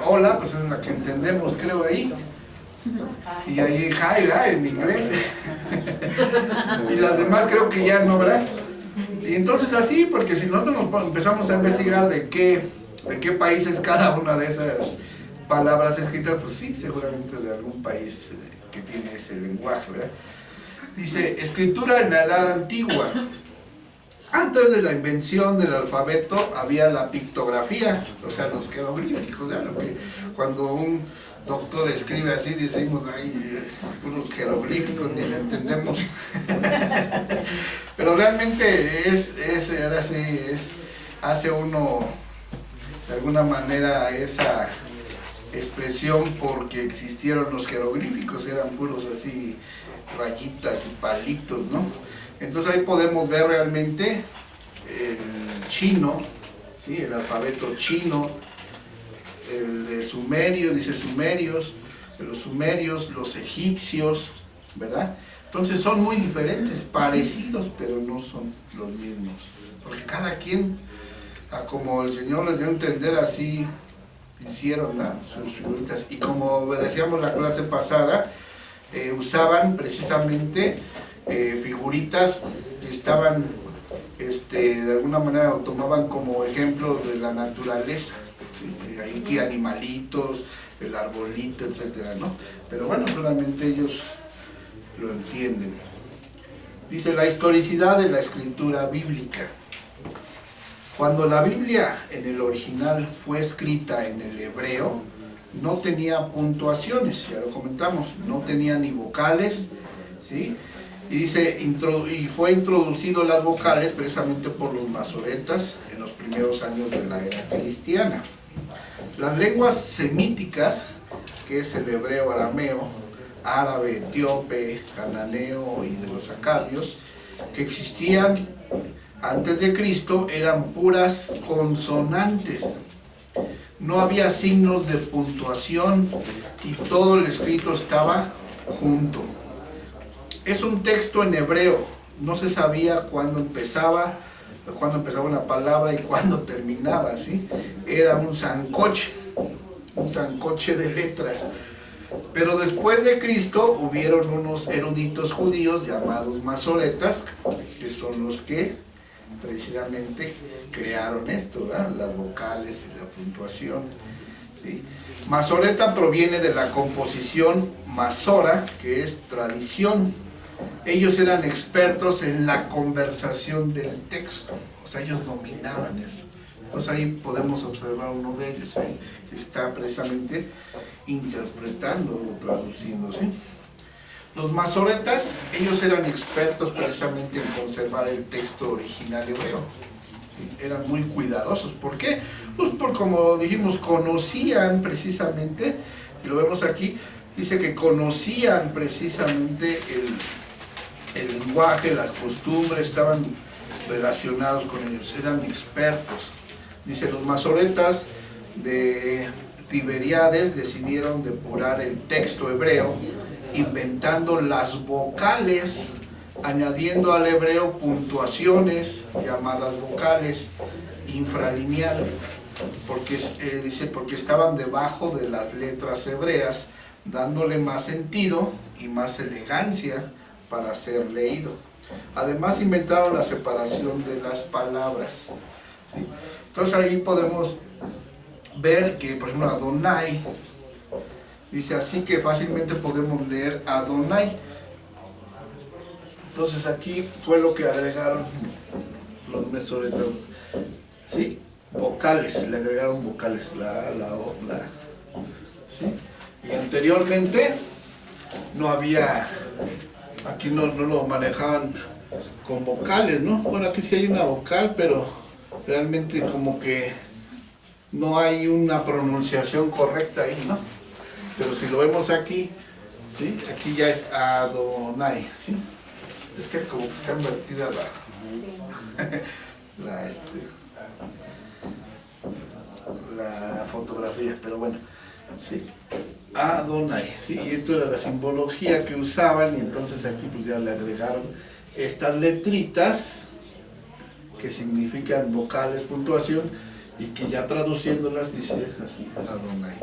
hola, pues es la que entendemos, creo, ahí. Y ahí hi, en inglés. Y las demás creo que ya no, ¿verdad? Y entonces así, porque si nosotros nos empezamos a investigar de qué país es cada una de esas palabras escritas, pues sí, seguramente de algún país que tiene ese lenguaje, ¿verdad? Dice, escritura en la edad antigua. Antes de la invención del alfabeto había la pictografía, o sea, los jeroglíficos, ¿verdad? Lo que cuando un doctor escribe así, decimos ahí unos jeroglíficos, ni le entendemos. Pero realmente ahora sí, hace uno de alguna manera esa expresión porque existieron los jeroglíficos, eran puros así rayitas y palitos, ¿no? Entonces ahí podemos ver realmente el chino, ¿sí? El alfabeto chino, el de Sumerio, dice sumerios, de los sumerios, los egipcios, ¿verdad? Entonces son muy diferentes, parecidos, pero no son los mismos, porque cada quien, como el Señor les dio a entender, así hicieron sus figuritas. Y como decíamos la clase pasada, usaban precisamente figuritas que estaban, de alguna manera, o tomaban como ejemplo de la naturaleza, ¿sí? Aquí animalitos, el arbolito, etcétera, ¿no? Pero bueno, solamente ellos lo entienden. Dice la historicidad de la escritura bíblica. Cuando la Biblia en el original fue escrita en el hebreo, no tenía puntuaciones, ya lo comentamos, no tenía ni vocales, ¿sí? Y dice, y fue introducido las vocales precisamente por los masoretas en los primeros años de la era cristiana. Las lenguas semíticas, que es el hebreo arameo, árabe, etíope, cananeo y de los acadios, que existían antes de Cristo, eran puras consonantes. No había signos de puntuación y todo el escrito estaba junto. Es un texto en hebreo, no se sabía cuándo empezaba una palabra y cuándo terminaba, ¿sí? Era un sancoche de letras. Pero después de Cristo hubieron unos eruditos judíos llamados masoretas, que son los que precisamente crearon esto, ¿verdad? Las vocales y la puntuación, ¿sí? Masoreta proviene de la composición masora, que es tradición. Ellos eran expertos en la conversación del texto, o sea, ellos dominaban eso. Entonces ahí podemos observar uno de ellos, ¿sí? Que está precisamente interpretando o traduciendo, ¿sí? Los masoretas, ellos eran expertos precisamente en conservar el texto original hebreo, ¿sí? Eran muy cuidadosos. ¿Por qué? Pues por, como dijimos, conocían precisamente, y lo vemos aquí, dice que conocían precisamente el lenguaje, las costumbres, estaban relacionados con ellos, eran expertos. Dice, los masoretas de Tiberíades decidieron depurar el texto hebreo, inventando las vocales, añadiendo al hebreo puntuaciones llamadas vocales infralineal, porque dice, porque estaban debajo de las letras hebreas, dándole más sentido y más elegancia para ser leído. Además inventaron la separación de las palabras, ¿sí? Entonces ahí podemos ver que, por ejemplo, Adonai dice así, que fácilmente podemos leer Adonai. Entonces aquí fue lo que agregaron los masoretas, ¿sí? Vocales, le agregaron vocales, la, o, la, ¿sí? Y anteriormente no había, aquí no lo manejaban con vocales, ¿no? Bueno, aquí sí hay una vocal, pero realmente como que no hay una pronunciación correcta ahí, ¿no? Pero si lo vemos aquí, ¿sí? Aquí ya es Adonai, ¿sí? Es que como que está invertida la fotografía, pero bueno, ¿sí? Adonai, ¿sí? Y esto era la simbología que usaban, y entonces aquí pues ya le agregaron estas letritas que significan vocales, puntuación, y que ya traduciéndolas dice así, Adonai.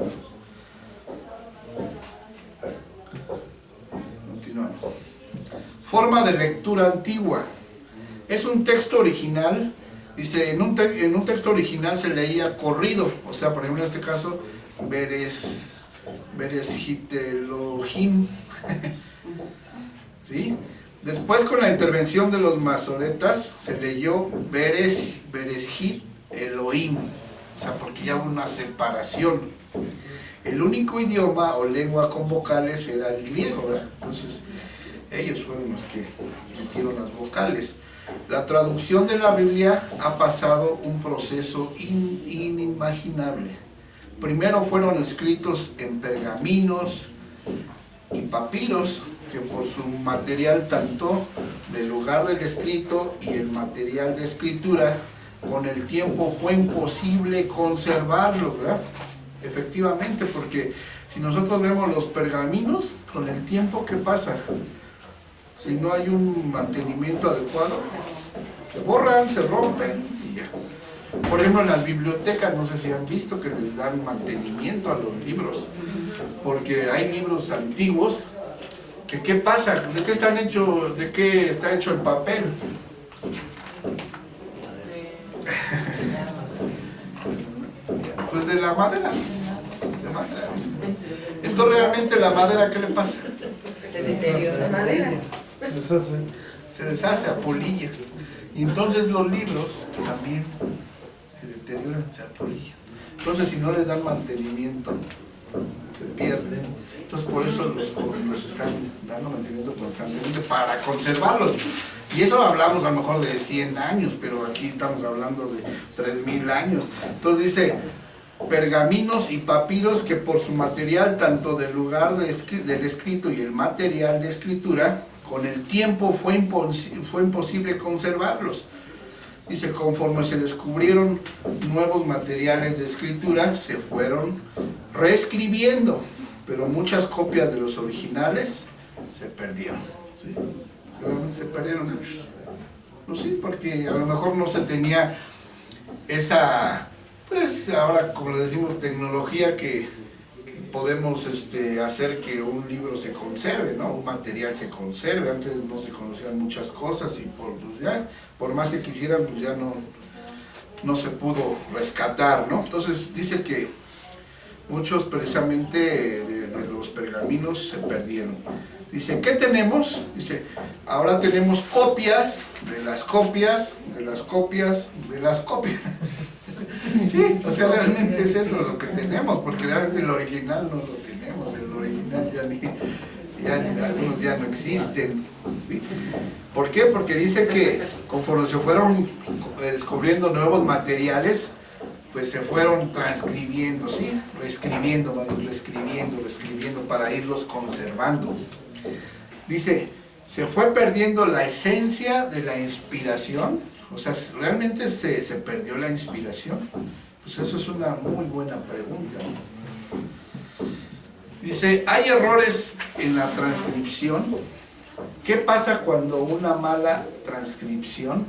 forma de lectura antigua. Es un texto original, dice, en un texto original se leía corrido, o sea, por ejemplo en este caso, Bereshit Elohim, ¿sí? Después, con la intervención de los masoretas, se leyó Bereshit Elohim, o sea, porque ya hubo una separación. El único idioma o lengua con vocales era el griego, ¿verdad? Entonces, ellos fueron los que metieron las vocales. La traducción de la Biblia ha pasado un proceso inimaginable. Primero fueron escritos en pergaminos y papiros, que por su material, tanto del lugar del escrito y el material de escritura, con el tiempo fue imposible conservarlo, ¿verdad? Efectivamente, porque si nosotros vemos los pergaminos, con el tiempo, ¿qué pasa? Si no hay un mantenimiento adecuado, se borran, se rompen y ya. Por ejemplo, en las bibliotecas, no sé si han visto que les dan mantenimiento a los libros, porque hay libros antiguos que, ¿qué pasa? ¿De qué están hechos? ¿De qué está hecho el papel? Pues de la madera. De madera. Entonces, realmente la madera, ¿qué le pasa? Se deteriora la madera. Se deshace a polilla. Y entonces los libros también se deterioran, se apolillan. Entonces, si no les dan mantenimiento, se pierden. Entonces, por eso los están dando mantenimiento constantemente para conservarlos. Y eso hablamos a lo mejor de 100 años, pero aquí estamos hablando de 3000 años. Entonces dice, pergaminos y papiros que por su material, tanto del lugar del escrito y el material de escritura, con el tiempo fue imposible conservarlos. Dice, conforme se descubrieron nuevos materiales de escritura, se fueron reescribiendo, pero muchas copias de los originales se perdieron. ¿Sí? Se perdieron muchos. No sé, porque a lo mejor no se tenía esa, pues ahora como le decimos, tecnología que podemos hacer que un libro se conserve, ¿no? Un material se conserve. Antes no se conocían muchas cosas y por más que quisieran, pues ya no se pudo rescatar, ¿no? Entonces dice que muchos precisamente de los pergaminos se perdieron. Dice, ¿qué tenemos? Dice, ahora tenemos copias de las copias, de las copias, de las copias. Sí, o sea, realmente es eso lo que tenemos, porque realmente el original no lo tenemos, el original algunos ya no existen. ¿Sí? ¿Por qué? Porque dice que conforme se fueron descubriendo nuevos materiales, pues se fueron transcribiendo, ¿sí? Reescribiendo para irlos conservando. Dice, se fue perdiendo la esencia de la inspiración. O sea, ¿realmente se perdió la inspiración? Pues eso es una muy buena pregunta. Dice, ¿hay errores en la transcripción? ¿Qué pasa cuando una mala transcripción?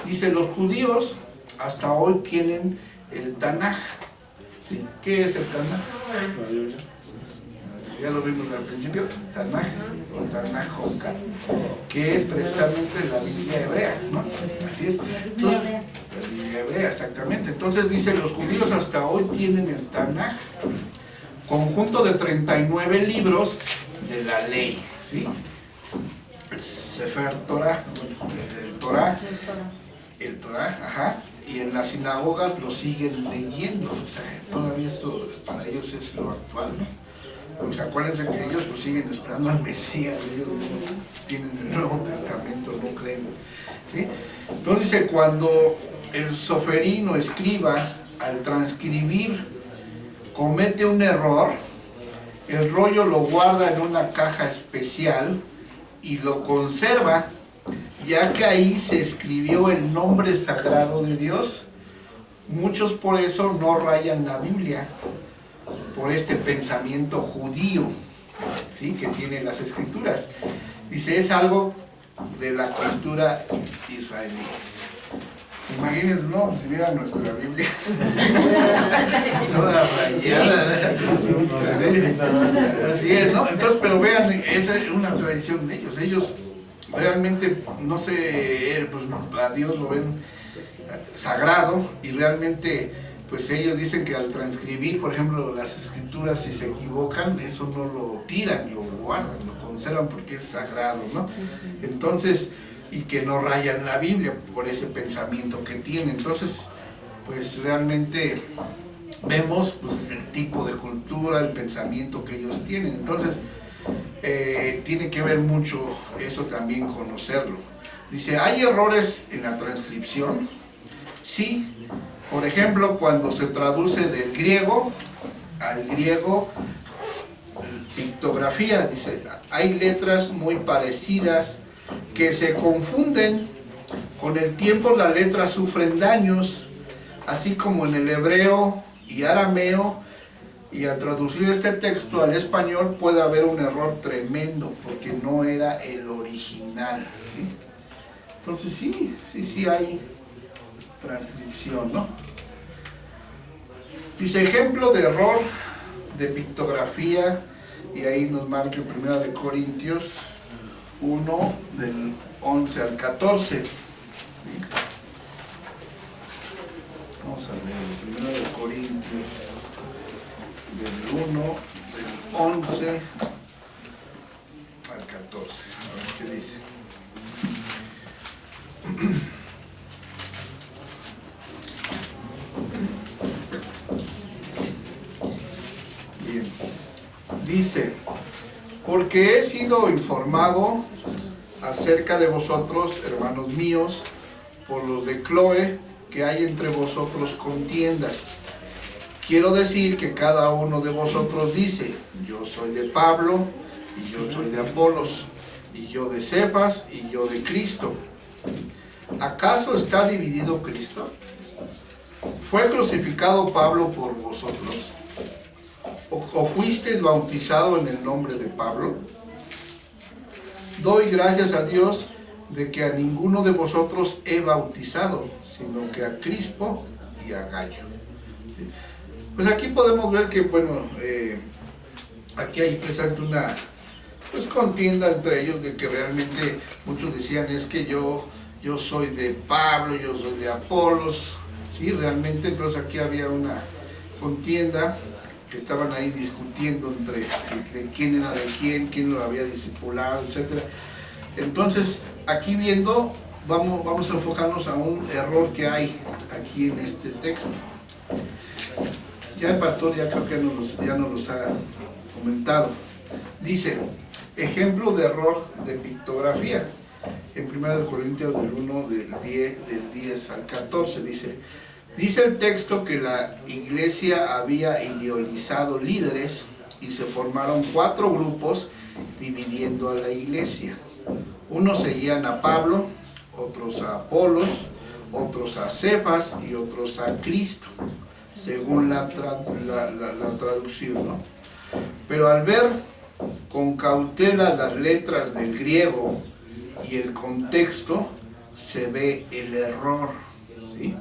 Dice, los judíos hasta hoy tienen el Tanaj. ¿Sí? ¿Qué es el Tanaj? Ya lo vimos al principio, Tanaj o Tanaj Jonca, que es precisamente la Biblia hebrea, ¿no? Así es. Entonces, la Biblia hebrea, exactamente. Entonces dice, los judíos hasta hoy tienen el Tanaj, conjunto de 39 libros de la ley, ¿sí? El Sefer Torah, el Torah, ajá, y en las sinagogas lo siguen leyendo, o sea, todavía esto para ellos es lo actual, ¿no? Porque acuérdense que ellos pues siguen esperando al Mesías, ellos no tienen el Nuevo Testamento, no creen, ¿sí? Entonces dice, cuando el soferín o escriba al transcribir comete un error, el rollo lo guarda en una caja especial y lo conserva, ya que ahí se escribió el nombre sagrado de Dios. Muchos por eso no rayan la Biblia, por este pensamiento judío, ¿sí? Que tiene las escrituras. Dice, es algo de la cultura israelí. Imagínense, ¿no? Si vieran nuestra Biblia toda rayada, así es, ¿no? Entonces, pero vean, esa es una tradición de ellos. Ellos realmente, no sé, pues a Dios lo ven sagrado y realmente, pues ellos dicen que al transcribir, por ejemplo, las escrituras, si se equivocan, eso no lo tiran, lo guardan, lo conservan porque es sagrado, ¿no? Entonces, y que no rayan la Biblia por ese pensamiento que tienen. Entonces, pues realmente vemos pues el tipo de cultura, el pensamiento que ellos tienen. Entonces, tiene que ver mucho eso también, conocerlo. Dice, ¿hay errores en la transcripción? Sí. Por ejemplo, cuando se traduce del griego al griego, pictografía, dice, hay letras muy parecidas que se confunden. Con el tiempo las letras sufren daños, así como en el hebreo y arameo, y al traducir este texto al español puede haber un error tremendo porque no era el original, ¿sí? Entonces sí hay transcripción, ¿no? Dice, ejemplo de error de pictografía, y ahí nos marca en 1 de Corintios 1, del 11 al 14. ¿Sí? Vamos a ver, 1 de Corintios, del 1, del 11 al 14. A ver qué dice. Bien. Dice, porque he sido informado acerca de vosotros, hermanos míos, por los de Cloe, que hay entre vosotros contiendas. Quiero decir que cada uno de vosotros dice, yo soy de Pablo, y yo soy de Apolos, y yo de Cefas, y yo de Cristo. ¿Acaso está dividido Cristo? ¿Fue crucificado Pablo por vosotros? ¿O fuisteis bautizado en el nombre de Pablo? Doy gracias a Dios de que a ninguno de vosotros he bautizado, sino que a Crispo y a Gallo. ¿Sí? Pues aquí podemos ver que, bueno, aquí hay presente una contienda entre ellos, de que realmente muchos decían, es que yo soy de Pablo, yo soy de Apolos, ¿sí? Realmente, entonces aquí había una contienda, que estaban ahí discutiendo entre de quién era de quién lo había discipulado, etc. Entonces, aquí viendo, vamos a enfocarnos a un error que hay aquí en este texto. Ya el pastor ya creo que ya nos los ha comentado. Dice, ejemplo de error de pictografía. En 1 Corintios del 1, del 10 al 14, dice el texto que la iglesia había idealizado líderes y se formaron 4 grupos dividiendo a la iglesia. Unos seguían a Pablo, otros a Apolos, otros a Cefas y otros a Cristo, según la traducción, ¿no? Pero al ver con cautela las letras del griego y el contexto, se ve el error, ¿sí?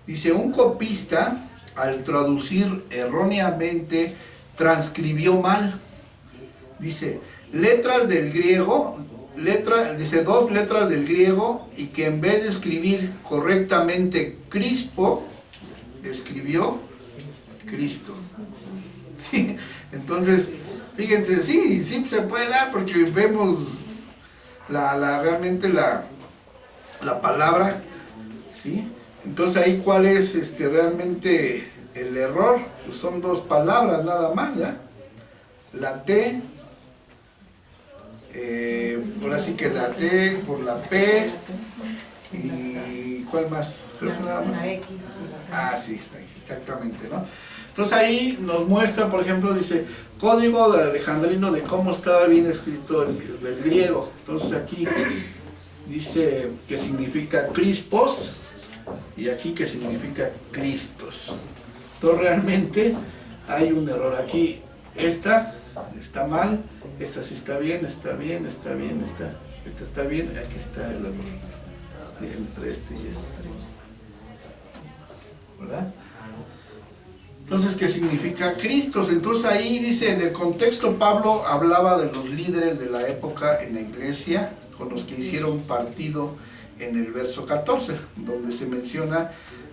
Dice, un copista, al traducir erróneamente, transcribió mal. Dice, letras del griego, dice 2 letras del griego, y que en vez de escribir correctamente Crispo, escribió Cristo. ¿Sí? Entonces, fíjense, sí se puede dar, porque vemos realmente la palabra, ¿sí? Entonces ahí, ¿cuál es realmente el error? Pues son 2 palabras nada más, ¿ya? La T, ahora sí que la T por la P, y ¿cuál más? Creo que nada más. La X. Sí, exactamente, ¿no? Entonces ahí nos muestra, por ejemplo, dice, código de alejandrino de cómo estaba bien escrito el griego. Entonces aquí dice que significa Crispos, y aquí que significa Cristos. Entonces realmente hay un error aquí. Esta está mal, esta sí está bien, esta está bien, esta está bien, aquí está el error. Sí, entre este y este, ¿verdad? Entonces, ¿qué significa Cristos? Entonces ahí dice, en el contexto Pablo hablaba de los líderes de la época en la iglesia, con los que hicieron partido en el verso 14, donde se menciona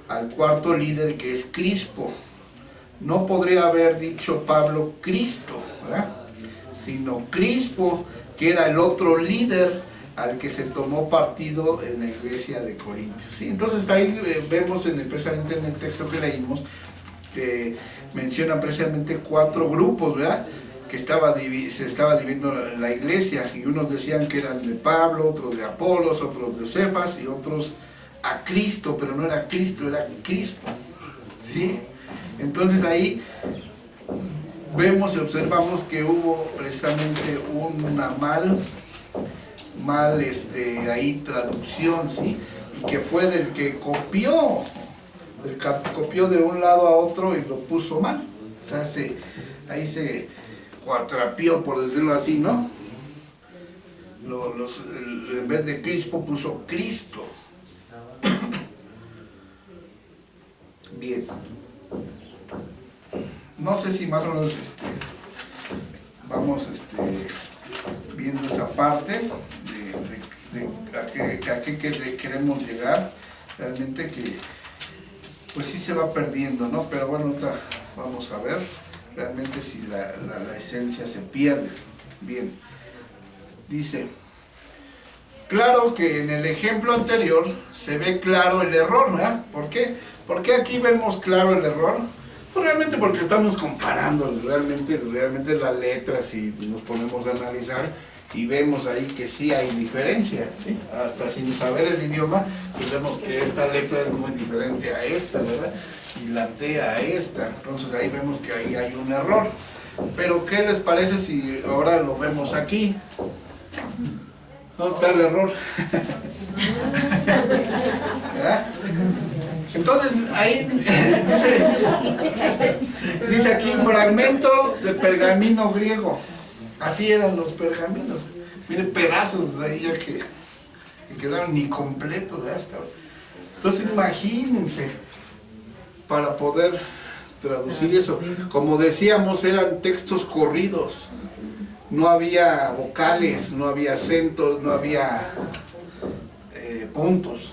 al cuarto líder, que es Crispo. No podría haber dicho Pablo Cristo, ¿verdad?, sino Crispo, que era el otro líder al que se tomó partido en la iglesia de Corintios, ¿sí? Entonces ahí vemos precisamente en el texto que leímos, que menciona precisamente 4 grupos, ¿verdad?, que se estaba dividiendo la iglesia, y unos decían que eran de Pablo, otros de Apolos, otros de Cefas, y otros a Cristo, pero no era Cristo, era Crispo, ¿sí? Entonces ahí vemos y observamos que hubo precisamente una mal ahí traducción, ¿sí?, y que fue del que copió de un lado a otro y lo puso mal. O sea, ahí se cuatrapió, por decirlo así, ¿no? En vez de Crispo puso Cristo. Bien. No sé si más o menos vamos viendo esa parte de a qué queremos llegar. Realmente que pues sí se va perdiendo, ¿no? Pero bueno, vamos a ver realmente si la esencia se pierde. Bien. Dice, claro que en el ejemplo anterior se ve claro el error, ¿verdad? ¿Por qué? ¿Por qué aquí vemos claro el error? Pues realmente porque estamos comparando realmente las letras, y nos ponemos a analizar y vemos ahí que sí hay diferencia, ¿sí? Hasta sin saber el idioma, pues vemos que esta letra es muy diferente a esta, ¿verdad? Y la T a esta. Entonces ahí vemos que ahí hay un error. Pero ¿qué les parece si ahora lo vemos aquí? ¿Dónde está el error? ¿Verdad? Entonces ahí dice aquí, fragmento de pergamino griego. Así eran los pergaminos. Miren, pedazos de ahí ya que quedaron ni completos, ¿verdad? Entonces imagínense, para poder traducir eso, como decíamos, eran textos corridos. No había vocales, no había acentos, no había puntos.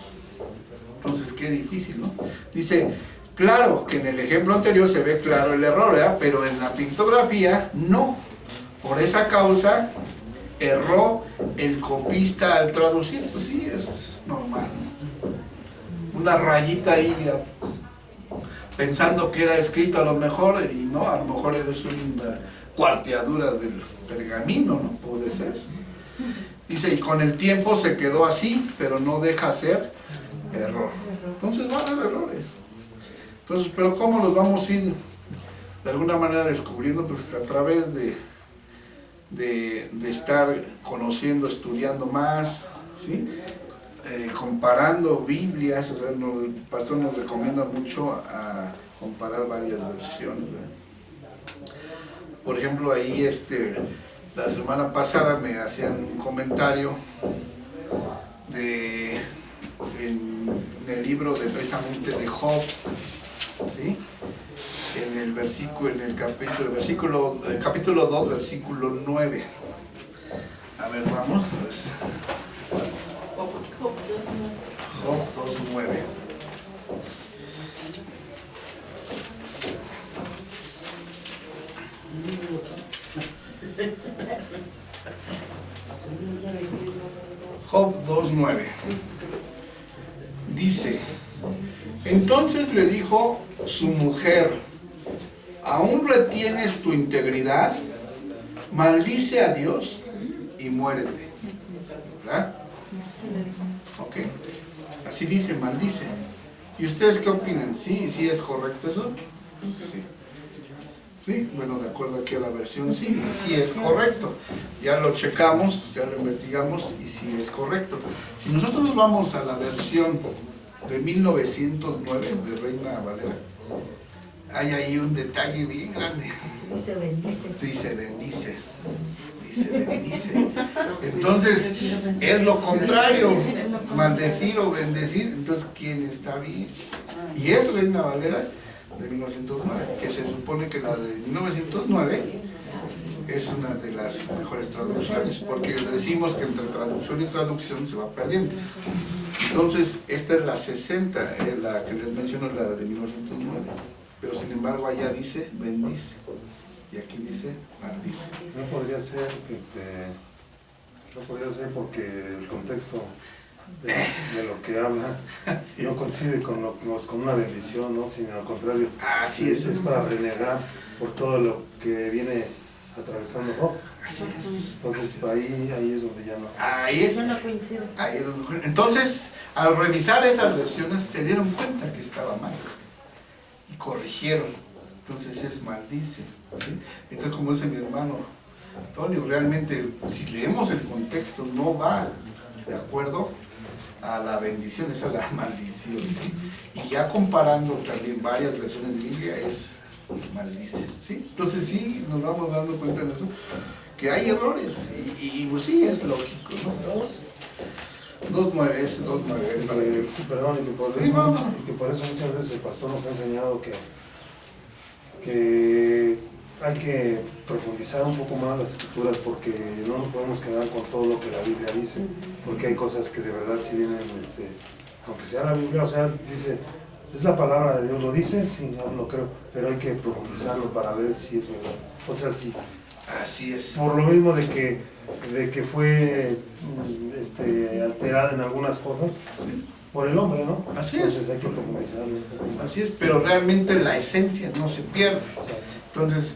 Entonces, qué difícil, ¿no? Dice, claro que en el ejemplo anterior se ve claro el error, ¿verdad? Pero en la pictografía no. Por esa causa erró el copista al traducir. Pues sí, es normal, ¿no? Una rayita ahí pensando que era escrito a lo mejor, y no, a lo mejor es una cuarteadura del pergamino, ¿no? Puede ser. Dice, y con el tiempo se quedó así, pero no deja ser error. Entonces van a haber errores. Entonces, pero ¿cómo los vamos a ir de alguna manera descubriendo? Pues a través de estar conociendo, estudiando más, ¿sí? Comparando Biblias. O sea, el pastor nos recomienda mucho a comparar varias versiones, ¿verdad? Por ejemplo, ahí la semana pasada me hacían un comentario en el libro precisamente de Job, ¿sí? En el capítulo 2, versículo 9. A ver, vamos. Job 2:9. Job 2:9. Dice, entonces le dijo su mujer, ¿aún retienes tu integridad? Maldice a Dios y muérete. ¿Verdad? Ok. Así dice, maldice. ¿Y ustedes qué opinan? ¿Sí es correcto eso? Sí. Sí, bueno, de acuerdo aquí a la versión, sí es correcto. Ya lo checamos, ya lo investigamos y sí es correcto. Si nosotros nos vamos a la versión de 1909 de Reina Valera, hay ahí un detalle bien grande. Dice bendice. Dice bendice. Dice bendice. Entonces, es lo contrario, maldecir o bendecir. Entonces, ¿quién está bien? Y es Reina Valera de 1909, que se supone que la de 1909 es una de las mejores traducciones, porque decimos que entre traducción y traducción se va perdiendo. Entonces, esta es la 60, la que les menciono, la de 1909, pero sin embargo allá dice bendice, y aquí dice maldice. No podría ser, no podría ser porque el contexto de lo que habla no coincide con una bendición, ¿no? Sino al contrario, Así es. Es para renegar por todo lo que viene atravesando Job. Así es. Entonces ahí es donde ya no. Ahí es. No coincide. Ahí es donde- Entonces, al revisar esas versiones, se dieron cuenta que estaba mal y corrigieron. Entonces es maldice, ¿sí? Entonces, como dice mi hermano Antonio, realmente, si leemos el contexto, no va de acuerdo a la bendición, es a la maldición, ¿sí? Y ya comparando también varias versiones de Biblia, es maldice, ¿sí? Entonces sí, nos vamos dando cuenta de eso, que hay errores, y pues sí, es lógico, ¿no? 2.9, es 2.9 para que... Perdón, y que por eso muchas veces el pastor nos ha enseñado que hay que profundizar un poco más las escrituras, porque no nos podemos quedar con todo lo que la Biblia dice, porque hay cosas que de verdad si vienen, aunque sea la Biblia, o sea, dice, es la palabra de Dios, lo dice, sí, no lo creo, pero hay que profundizarlo para ver si es verdad, o sea, sí. Así es. Por lo mismo de que fue alterada en algunas cosas, Sí. por el hombre, ¿no? Así es. Entonces hay que profundizarlo un poco más. Así es, pero realmente la esencia no se pierde. Exacto. Entonces,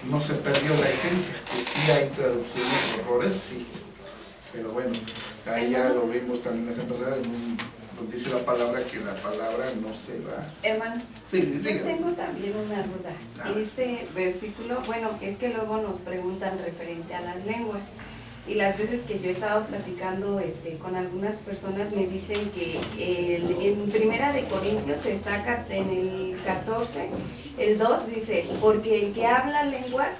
no se perdió la esencia, que sí hay traducciones, errores, sí. Pero bueno, ahí ya lo vimos también la semana pasada, nos dice la palabra que la palabra no se va. Hermano, Sí, yo diga. tengo también una duda. Este versículo, bueno, es que luego nos preguntan referente a las lenguas. Y las veces que yo he estado platicando con algunas personas me dicen que en Primera de Corintios está en el 14, el 2 dice, porque el que habla lenguas,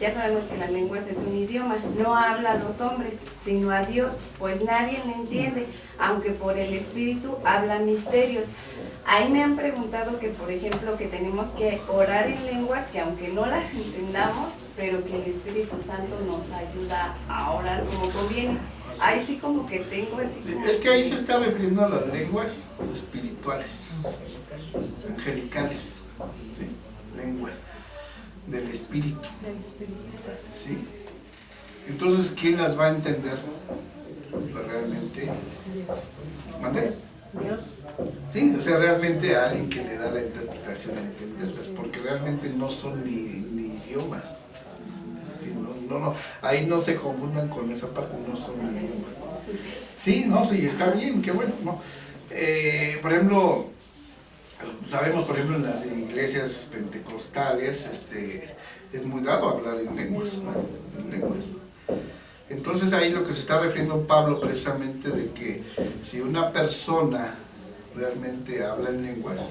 ya sabemos que las lenguas es un idioma, no habla a los hombres, sino a Dios, pues nadie le entiende, aunque por el Espíritu habla misterios. Ahí me han preguntado que, por ejemplo, que tenemos que orar en lenguas, que aunque no las entendamos, pero que el Espíritu Santo nos ayuda a orar como conviene. Ahí sí como que tengo así como... Es que ahí se está refiriendo a las lenguas espirituales, angelicales, ¿sí? Lenguas del Espíritu. Del Espíritu Santo. ¿Sí? Entonces, ¿quién las va a entender? Pues realmente, ¿mande? Dios. Sí, o sea, realmente a alguien que le da la interpretación a entenderlas, porque realmente no son ni idiomas. Sí, no, ahí no se confundan con esa parte, no son ni idiomas. Sí, no, sí, está bien, qué bueno, ¿no? Por ejemplo, sabemos, por ejemplo, en las iglesias pentecostales, es muy dado hablar en lenguas, ¿no? En lenguas. Entonces ahí lo que se está refiriendo Pablo precisamente de que si una persona realmente habla en lenguas,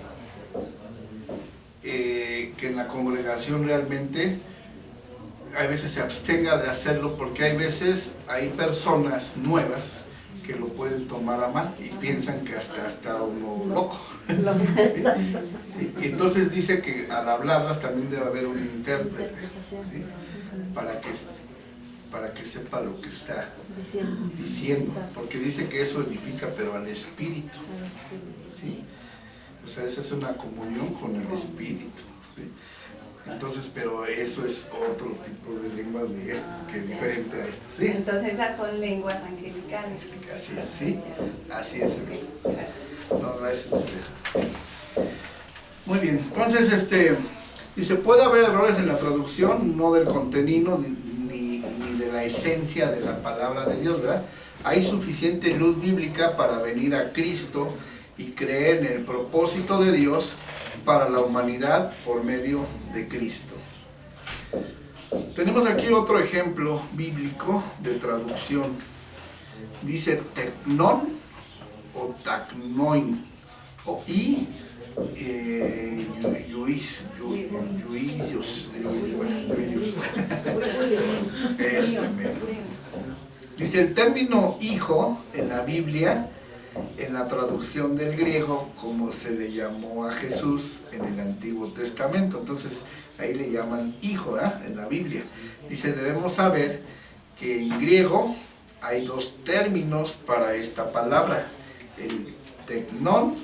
que en la congregación realmente a veces se abstenga de hacerlo, porque hay veces hay personas nuevas que lo pueden tomar a mal y piensan que hasta está uno loco. ¿Sí? Y entonces dice que al hablarlas también debe haber un intérprete, ¿sí? para que sepa lo que está diciendo, porque dice que eso edifica, pero al espíritu, ¿sí? O sea, esa es una comunión con el espíritu, ¿sí? Entonces, pero eso es otro tipo de lengua de esto, que es diferente a esto, ¿sí? Entonces esas son lenguas angelicales. Así es, ¿sí? Así es. Ok, gracias. No, gracias. Muy bien, entonces, dice, puede haber errores en la traducción, no del contenido ni de la esencia de la palabra de Dios, ¿verdad? Hay suficiente luz bíblica para venir a Cristo y creer en el propósito de Dios para la humanidad por medio de Cristo. Tenemos aquí otro ejemplo bíblico de traducción. Dice tecnón o tacnoin o Dice el término hijo en la Biblia, en la traducción del griego, como se le llamó a Jesús en el Antiguo Testamento. Entonces, ahí le llaman hijo, ¿verdad? En la Biblia. Dice, debemos saber que en griego hay dos términos para esta palabra. El teknon,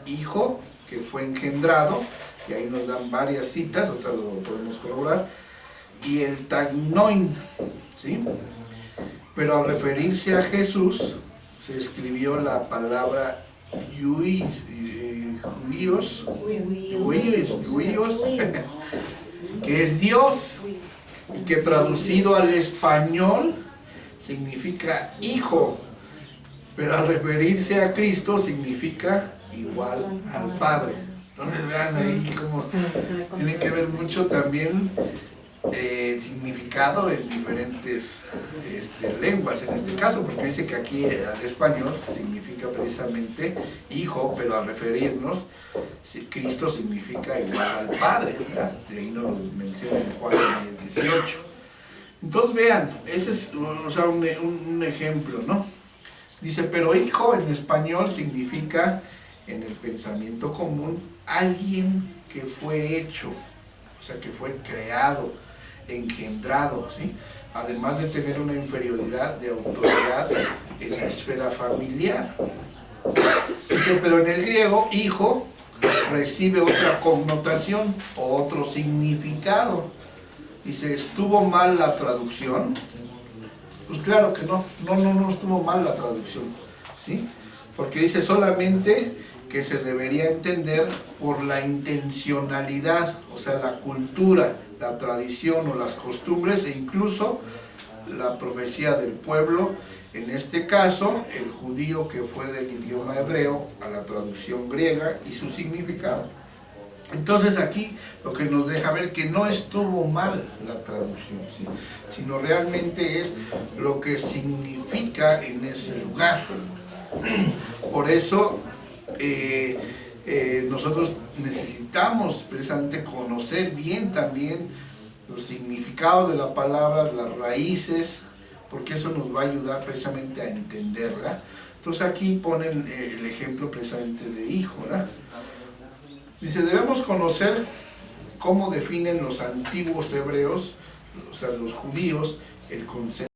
hijo, que fue engendrado, y ahí nos dan varias citas, ahorita lo podemos corroborar, y el tagnoin, ¿sí? Pero al referirse a Jesús, se escribió la palabra judíos, que es Dios, y que traducido al español significa hijo, pero al referirse a Cristo significa igual al Padre. Entonces vean ahí cómo tiene que ver mucho también el significado en diferentes lenguas, en este caso, porque dice que aquí al español significa precisamente hijo, pero al referirnos, Cristo significa igual al Padre, ¿verdad? De ahí nos lo menciona en Juan 18. Entonces vean, ese es un ejemplo, ¿no? Dice, pero hijo en español significa, en el pensamiento común, alguien que fue hecho, o sea, que fue creado, engendrado, ¿sí? Además de tener una inferioridad de autoridad en la esfera familiar. Dice, pero en el griego, hijo recibe otra connotación o otro significado. Dice, ¿estuvo mal la traducción? Pues claro que no estuvo mal la traducción, ¿sí? Porque dice solamente que se debería entender por la intencionalidad, o sea, la cultura, la tradición o las costumbres, e incluso la profecía del pueblo, en este caso, el judío que fue del idioma hebreo a la traducción griega y su significado. Entonces aquí lo que nos deja ver que no estuvo mal la traducción, ¿sí? Sino realmente es lo que significa en ese lugar. Por eso nosotros necesitamos precisamente conocer bien también los significados de la palabra, las raíces, porque eso nos va a ayudar precisamente a entenderla. Entonces aquí ponen el ejemplo precisamente de hijo, ¿verdad? Dice, debemos conocer cómo definen los antiguos hebreos, o sea, los judíos, el concepto